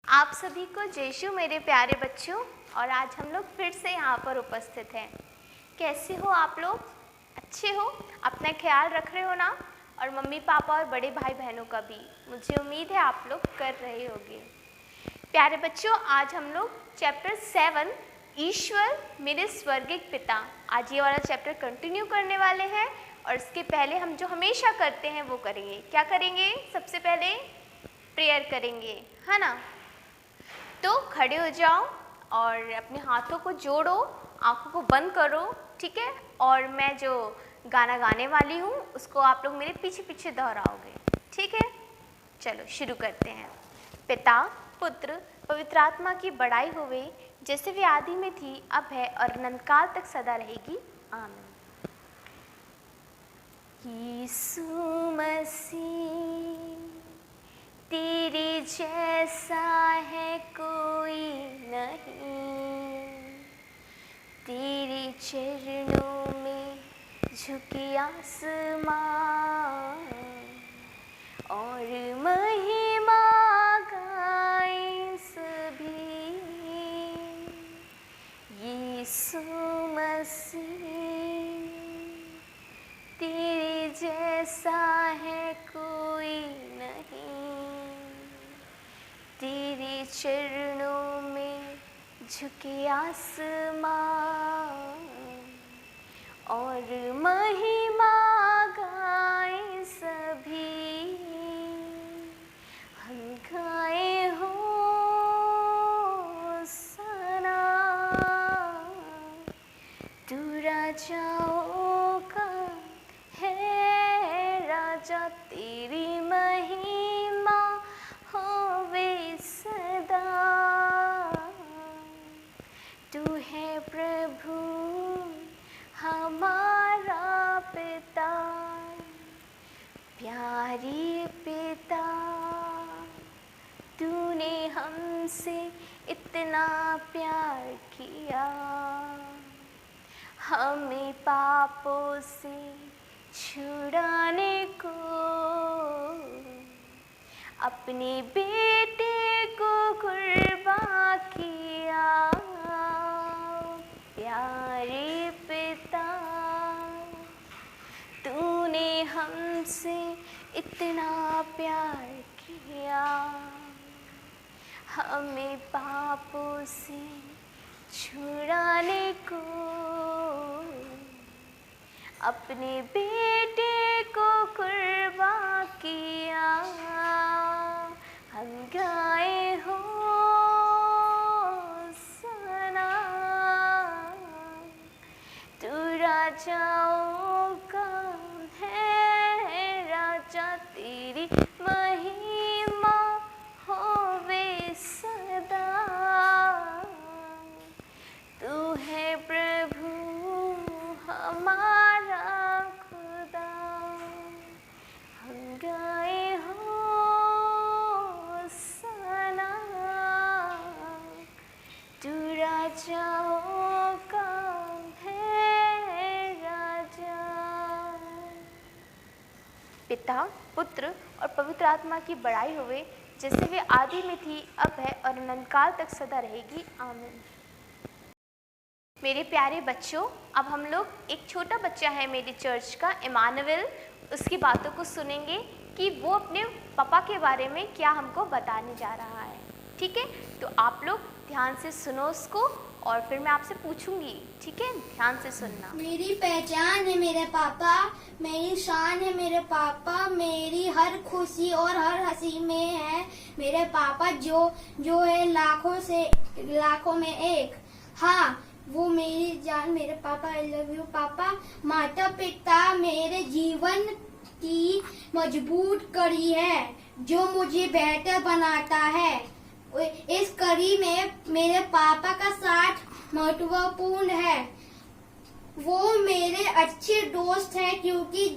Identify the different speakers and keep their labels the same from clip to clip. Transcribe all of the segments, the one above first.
Speaker 1: आप सभी को यीशु मेरे प्यारे बच्चों। और आज हम लोग फिर से यहाँ पर उपस्थित हैं। कैसे हो आप लोग? अच्छे हो? अपना ख्याल रख रहे हो ना? और मम्मी पापा और बड़े भाई बहनों का भी मुझे उम्मीद है आप लोग कर रहे होंगे। प्यारे बच्चों, आज हम लोग चैप्टर 7 ईश्वर मेरे स्वर्गिक पिता, आज ये वाला चैप्टर कंटिन्यू करने वाले हैं। और इसके पहले हम जो हमेशा करते हैं वो करेंगे। क्या करेंगे? सबसे पहले प्रेयर करेंगे, है ना? तो खड़े हो जाओ और अपने हाथों को जोड़ो, आंखों को बंद करो, ठीक है? और मैं जो गाना गाने वाली हूँ उसको आप लोग मेरे पीछे पीछे दोहराओगे, ठीक है? चलो शुरू करते हैं। पिता, पुत्र, पवित्र आत्मा की बड़ाई होवे, जैसे वे आदि में थी, अब है और अनंतकाल तक सदा रहेगी। आमीन। यीशु मसीह तेरे जैसा है कोई नहीं, तेरे चरणों में झुकी आसमां और महिमा गाएं सभी। यीशु मसीह तेरे जैसा है कोई नहीं, तेरे चरणों में झुके आसमां और महिमा गाएं सभी। हम गाए हो सना, तू राजाओं का है राजा, तेरी महिमा होवे सदा। तू है प्रभु हमारा पिता, प्यारे पिता, तूने हमसे इतना प्यार किया, हमें पापों से छुड़ाने को अपने बेटे को कुर्बान किया। प्यारे पिता, तूने हमसे इतना प्यार किया, हमें पापों से छुड़ाने को अपने बेटे को कुर्बान किया। हम गाए हो सना, तू राजाओं का है राजा, तेरी महिमा होवे सदा। तू है प्रभु हमारा खुदा, हम गाए हो सना, तू राजाओं का है राजा। पिता, पुत्र और पवित्र आत्मा की बड़ाई होवे, जैसे वे आदि में थी, अब है और अनंतकाल तक सदा रहेगी। आमीन। मेरे प्यारे बच्चों, अब हम लोग एक छोटा बच्चा है मेरी चर्च का, इमानुएल, उसकी बातों को सुनेंगे कि वो अपने पापा के बारे में क्या हमको बताने जा रहा है, ठीक है? तो आप लोग ध्यान से सुनो उसको और फिर मैं आपसे पूछूंगी, ठीक है? ध्यान से सुनना।
Speaker 2: मेरी पहचान है मेरे पापा, मेरी शान है मेरे पापा, मेरी हर खुशी और हर हंसी में है मेरे पापा, जो है लाखों में एक। हाँ, वो मेरी जान मेरे पापा। आई लव यू पापा। माता पिता मेरे जीवन की मजबूत कड़ी है, जो मुझे बेहतर बनाता है। इस कड़ी में मेरे पापा का साथ महत्वपूर्ण है। वो मेरे अच्छे दोस्त हैं, क्योंकि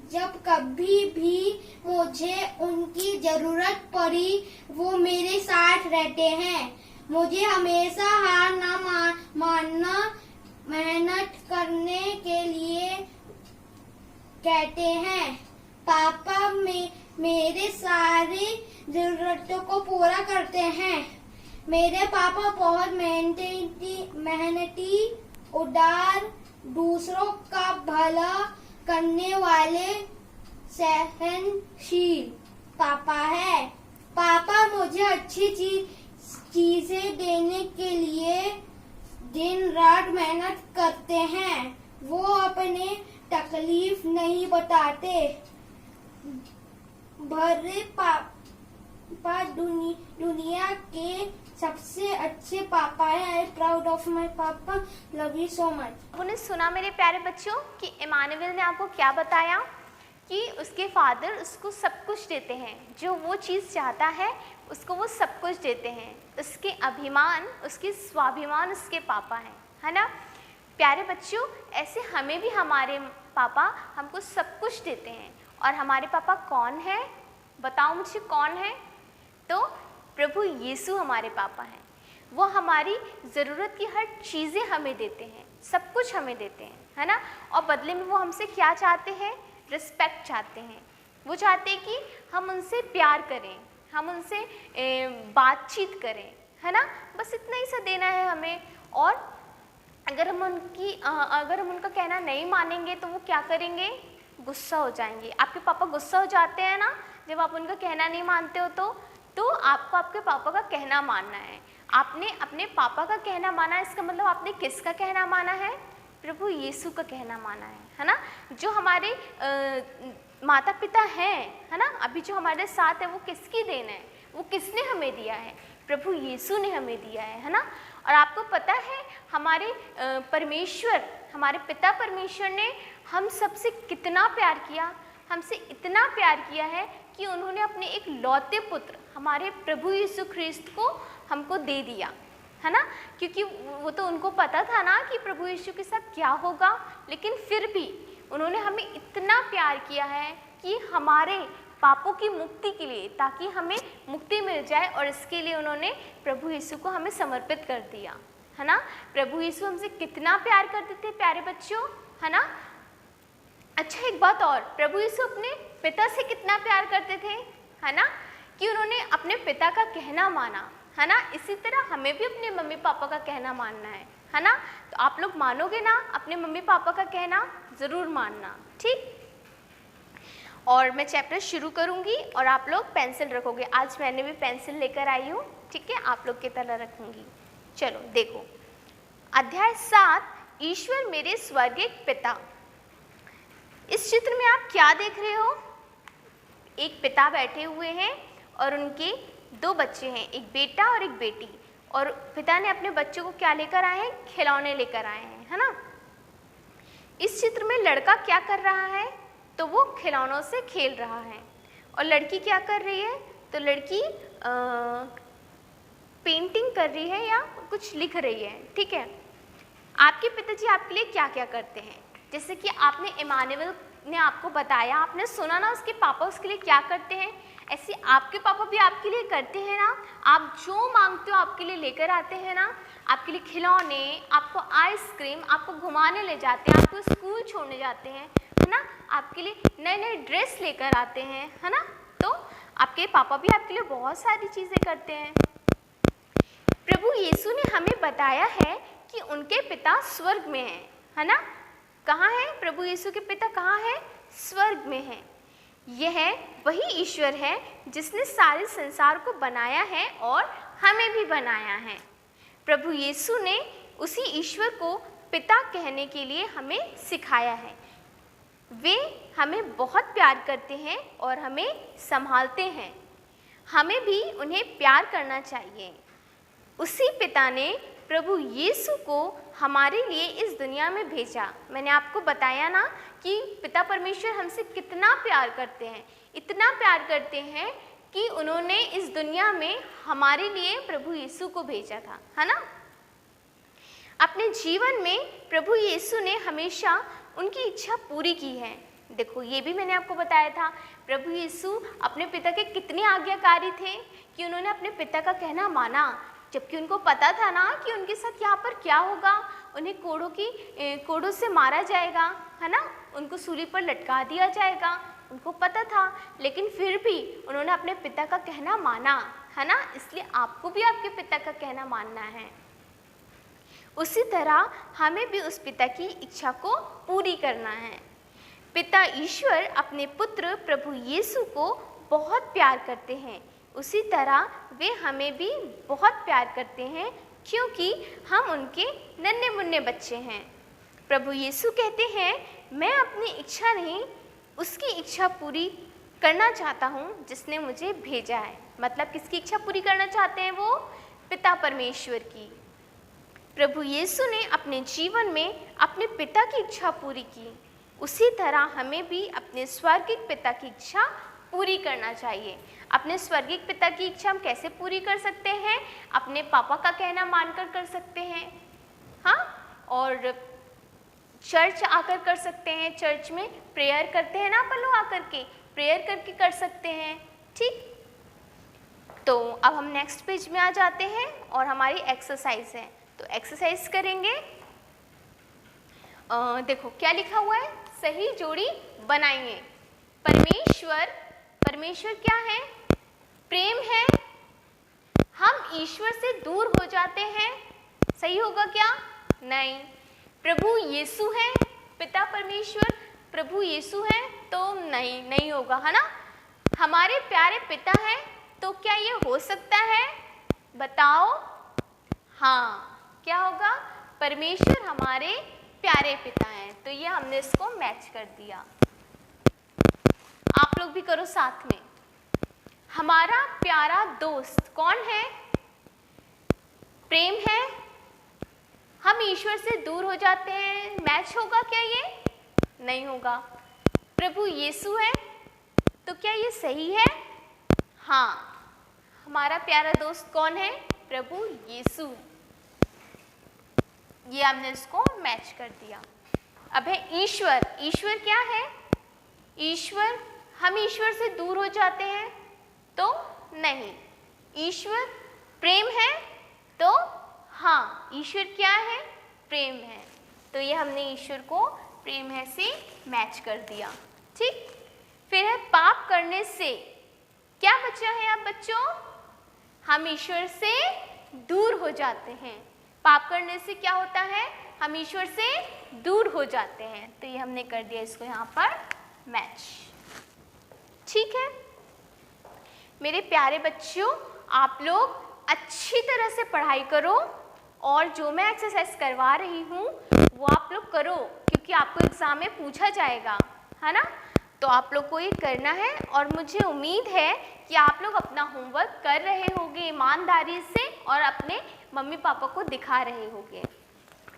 Speaker 2: जब कभी भी मुझे उनकी जरूरत पड़ी वो मेरे साथ रहते हैं। मुझे हमेशा हार ना मानना, मेहनत करने के लिए कहते हैं। मेरे सारे जरूरतों को पूरा करते हैं। मेरे पापा बहुत मेहनती, उदार, दूसरों का भला करने वाले, सहनशील पापा है। पापा मुझे अच्छी चीजें देने के लिए दिन रात मेहनत करते हैं। वो अपने तकलीफ नहीं बताते। भरे पापा दुनिया के सबसे अच्छे पापा है। आई प्राउड ऑफ माई पापा, लव यू सो मच।
Speaker 1: आपने सुना मेरे प्यारे बच्चों कि इमानुएल ने आपको क्या बताया कि उसके फादर उसको सब कुछ देते हैं, जो वो चीज़ चाहता है उसको वो सब कुछ देते हैं। उसके अभिमान, उसके स्वाभिमान उसके पापा हैं, है ना। प्यारे बच्चों, ऐसे हमें भी हमारे पापा हमको सब कुछ देते हैं। और हमारे पापा कौन है? बताओ मुझे, कौन है? तो प्रभु यीशु हमारे पापा हैं। वो हमारी ज़रूरत की हर चीज़ें हमें देते हैं, सब कुछ हमें देते हैं, है ना। और बदले में वो हमसे क्या चाहते हैं? रिस्पेक्ट चाहते हैं। वो चाहते हैं कि हम उनसे प्यार करें, हम उनसे बातचीत करें, है ना। बस इतना ही सा देना है हमें। और अगर हम उनका कहना नहीं मानेंगे तो वो क्या करेंगे? गुस्सा हो जाएंगे। आपके पापा गुस्सा हो जाते हैं ना जब आप उनका कहना नहीं मानते हो तो आपको आपके पापा का कहना मानना है। आपने अपने पापा का कहना माना है, इसका मतलब आपने किसका कहना माना है? प्रभु यीशु का कहना माना है ना। जो हमारे माता पिता हैं, है ना, अभी जो हमारे साथ है, वो किसकी देन है? वो किसने हमें दिया है? प्रभु यीशु ने हमें दिया है ना। और आपको पता है हमारे परमेश्वर, हमारे पिता परमेश्वर ने हम सबसे कितना प्यार किया। हमसे इतना प्यार किया है कि उन्होंने अपने एक लौते पुत्र हमारे प्रभु यीशु ख्रिस्त को हमको दे दिया, है ना। क्योंकि वो तो उनको पता था ना कि प्रभु यीशु के साथ क्या होगा, लेकिन फिर भी उन्होंने हमें इतना प्यार किया है कि हमारे पापों की मुक्ति के लिए, ताकि हमें मुक्ति मिल जाए, और इसके लिए उन्होंने प्रभु यीशु को हमें समर्पित कर दिया, है ना। प्रभु यीशु हमसे कितना प्यार करते थे प्यारे बच्चों, है ना। अच्छा, एक बात और, प्रभु यीशु अपने पिता से कितना प्यार करते थे, है ना, कि उन्होंने अपने पिता का कहना माना, है ना। इसी तरह हमें भी अपने मम्मी पापा का कहना मानना है ना। तो आप लोग मानोगे ना अपने मम्मी पापा का कहना? ज़रूर मानना, ठीक। और मैं चैप्टर शुरू करूंगी और आप लोग पेंसिल रखोगे। आज मैंने भी पेंसिल लेकर आई हूँ, ठीक है, आप लोग की तरह रखूंगी। चलो देखो, अध्याय 7, ईश्वर मेरे स्वर्गीय पिता। इस चित्र में आप क्या देख रहे हो? एक पिता बैठे हुए हैं और उनके 2 बच्चे हैं, एक बेटा और एक बेटी। और पिता ने अपने बच्चों को क्या लेकर आए हैं? खिलौने लेकर आए हैं, है ना। इस चित्र में लड़का क्या कर रहा है? तो वो खिलौनों से खेल रहा है। और लड़की क्या कर रही है? तो लड़की पेंटिंग कर रही है या कुछ लिख रही है, ठीक है। आपके पिताजी आपके लिए क्या क्या करते हैं? जैसे कि आपने इमानुएल ने आपको बताया, आपने सुना ना उसके पापा उसके लिए क्या करते हैं, ऐसे आपके पापा भी आपके लिए करते हैं ना। आप जो मांगते हो आपके लिए लेकर आते हैं ना। आपके लिए खिलौने, आपको आइसक्रीम, आपको घुमाने ले जाते हैं, आपको स्कूल छोड़ने जाते हैं, है ना। आपके लिए नए नए ड्रेस लेकर आते हैं, है ना। तो आपके पापा भी आपके लिए बहुत सारी चीज़ें करते हैं। प्रभु यीशु ने हमें बताया है कि उनके पिता स्वर्ग में हैं, है ना। कहाँ है प्रभु यीशु के पिता? कहाँ है? स्वर्ग में है। यह वही ईश्वर है जिसने सारे संसार को बनाया है और हमें भी बनाया है। प्रभु यीशु ने उसी ईश्वर को पिता कहने के लिए हमें सिखाया है। वे हमें बहुत प्यार करते हैं और हमें संभालते हैं। हमें भी उन्हें प्यार करना चाहिए। उसी पिता ने प्रभु यीशु को हमारे लिए इस दुनिया में भेजा। मैंने आपको बताया ना कि पिता परमेश्वर हमसे कितना प्यार करते हैं। इतना प्यार करते हैं कि उन्होंने इस दुनिया में हमारे लिए प्रभु यीशु को भेजा था, है ना। अपने जीवन में प्रभु यीशु ने हमेशा उनकी इच्छा पूरी की है। देखो, ये भी मैंने आपको बताया था, प्रभु यीशु अपने पिता के कितने आज्ञाकारी थे कि उन्होंने अपने पिता का कहना माना, जबकि उनको पता था ना कि उनके साथ यहाँ पर क्या होगा। उन्हें कोड़ों से मारा जाएगा, है ना, उनको सूली पर लटका दिया जाएगा, उनको पता था, लेकिन फिर भी उन्होंने अपने पिता का कहना माना, है ना। इसलिए आपको भी आपके पिता का कहना मानना है। उसी तरह हमें भी उस पिता की इच्छा को पूरी करना है। पिता ईश्वर अपने पुत्र प्रभु यीशु को बहुत प्यार करते हैं, उसी तरह वे हमें भी बहुत प्यार करते हैं, क्योंकि हम उनके नन्हे मुन्ने बच्चे हैं। प्रभु यीशु कहते हैं, मैं अपनी इच्छा नहीं, उसकी इच्छा पूरी करना चाहता हूँ जिसने मुझे भेजा है। मतलब किसकी इच्छा पूरी करना चाहते हैं वो? पिता परमेश्वर की। प्रभु यीशु ने अपने जीवन में अपने पिता की इच्छा पूरी की, उसी तरह हमें भी अपने स्वर्गिक पिता की इच्छा पूरी करना चाहिए। अपने स्वर्गिक पिता की इच्छा हम कैसे पूरी कर सकते हैं? अपने पापा का कहना मानकर कर सकते हैं, हाँ, और चर्च आकर कर सकते हैं। चर्च में प्रेयर करते हैं ना अपन लोग, आकर के प्रेयर करके कर सकते हैं, ठीक। तो अब हम नेक्स्ट पेज में आ जाते हैं और हमारी एक्सरसाइज है, तो एक्सरसाइज करेंगे। देखो क्या लिखा हुआ है, सही जोड़ी बनाइए। परमेश्वर क्या है? प्रेम है। हम ईश्वर से दूर हो जाते हैं, सही होगा क्या? नहीं। प्रभु यीशु है, पिता परमेश्वर प्रभु यीशु है, तो नहीं होगा, है ना। हमारे प्यारे पिता हैं, तो क्या ये हो सकता है? बताओ। हाँ, क्या होगा? परमेश्वर हमारे प्यारे पिता हैं, तो ये हमने इसको मैच कर दिया। आप लोग भी करो साथ में। हमारा प्यारा दोस्त कौन है? प्रेम है। हम ईश्वर से दूर हो जाते हैं, मैच होगा क्या ये? नहीं होगा। प्रभु यीशु है, तो क्या ये सही है? हाँ, हमारा प्यारा दोस्त कौन है? प्रभु यीशु। ये हमने इसको मैच कर दिया। अब है ईश्वर क्या है? ईश्वर, हम ईश्वर से दूर हो जाते हैं, तो नहीं। ईश्वर प्रेम है, तो हाँ, ईश्वर क्या है? प्रेम है, तो ये हमने ईश्वर को प्रेम है से मैच कर दिया, ठीक। फिर है पाप करने से क्या बचा है अब बच्चों? हम ईश्वर से दूर हो जाते हैं। पाप करने से क्या होता है? हम ईश्वर से दूर हो जाते हैं, तो ये हमने कर दिया इसको यहाँ पर मैच, ठीक है। मेरे प्यारे बच्चों, आप लोग अच्छी तरह से पढ़ाई करो और जो मैं एक्सरसाइज करवा रही हूँ वो आप लोग करो, क्योंकि आपको एग्जाम में पूछा जाएगा, है ना। तो आप लोग को ये करना है और मुझे उम्मीद है कि आप लोग अपना होमवर्क कर रहे होंगे ईमानदारी से और अपने मम्मी पापा को दिखा रहे होंगे।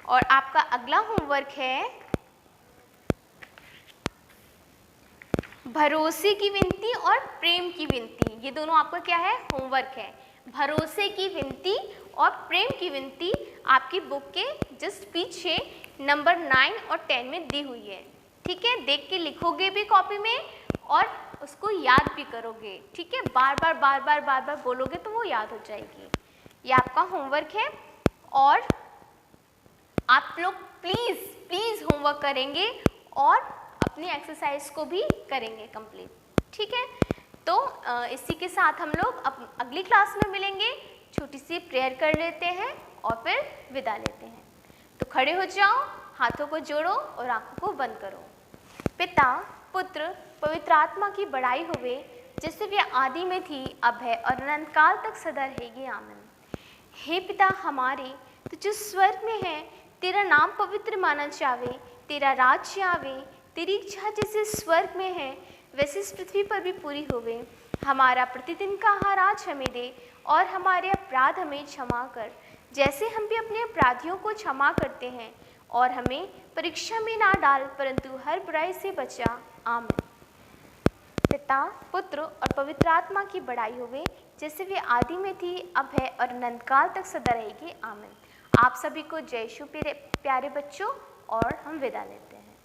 Speaker 1: और आपका अगला होमवर्क है भरोसे की विनती और प्रेम की विनती। ये दोनों आपका क्या है? होमवर्क है। भरोसे की विनती और प्रेम की विनती आपकी बुक के जस्ट पीछे नंबर 9 और 10 में दी हुई है, ठीक है। देख के लिखोगे भी कॉपी में और उसको याद भी करोगे, ठीक है। बार बार बोलोगे तो वो याद हो जाएगी। ये आपका होमवर्क है और आप लोग प्लीज़ होमवर्क करेंगे और अपनी एक्सरसाइज को भी करेंगे कंप्लीट, ठीक है। तो इसी के साथ हम लोग अब अगली क्लास में मिलेंगे। छोटी सी प्रेयर कर लेते हैं और फिर विदा लेते हैं। तो खड़े हो जाओ, हाथों को जोड़ो और आंखों को बंद करो। पिता, पुत्र, पवित्र आत्मा की बड़ाई होवे, जैसे वे आदि में थी, अब है और अनंत काल तक सदा रहेगी। आमीन। हे पिता हमारे, तो जो स्वर्ग में है, तेरा नाम पवित्र माना जावे, तेरा राज्य आवे, तेरी इच्छा जैसे स्वर्ग में है वैसे इस पृथ्वी पर भी पूरी होवे। हमारा प्रतिदिन का आहार आज हमें दे और हमारे अपराध हमें क्षमा कर, जैसे हम भी अपने अपराधियों को क्षमा करते हैं, और हमें परीक्षा में ना डाल, परंतु हर बुराई से बचा। आमीन। पिता, पुत्र और पवित्र आत्मा की बड़ाई होवे, जैसे वे आदि में थी, अब है और अनंत काल तक सदा रहेगी। आमीन। आप सभी को जय यीशु प्यारे बच्चों, और हम विदा लेते हैं।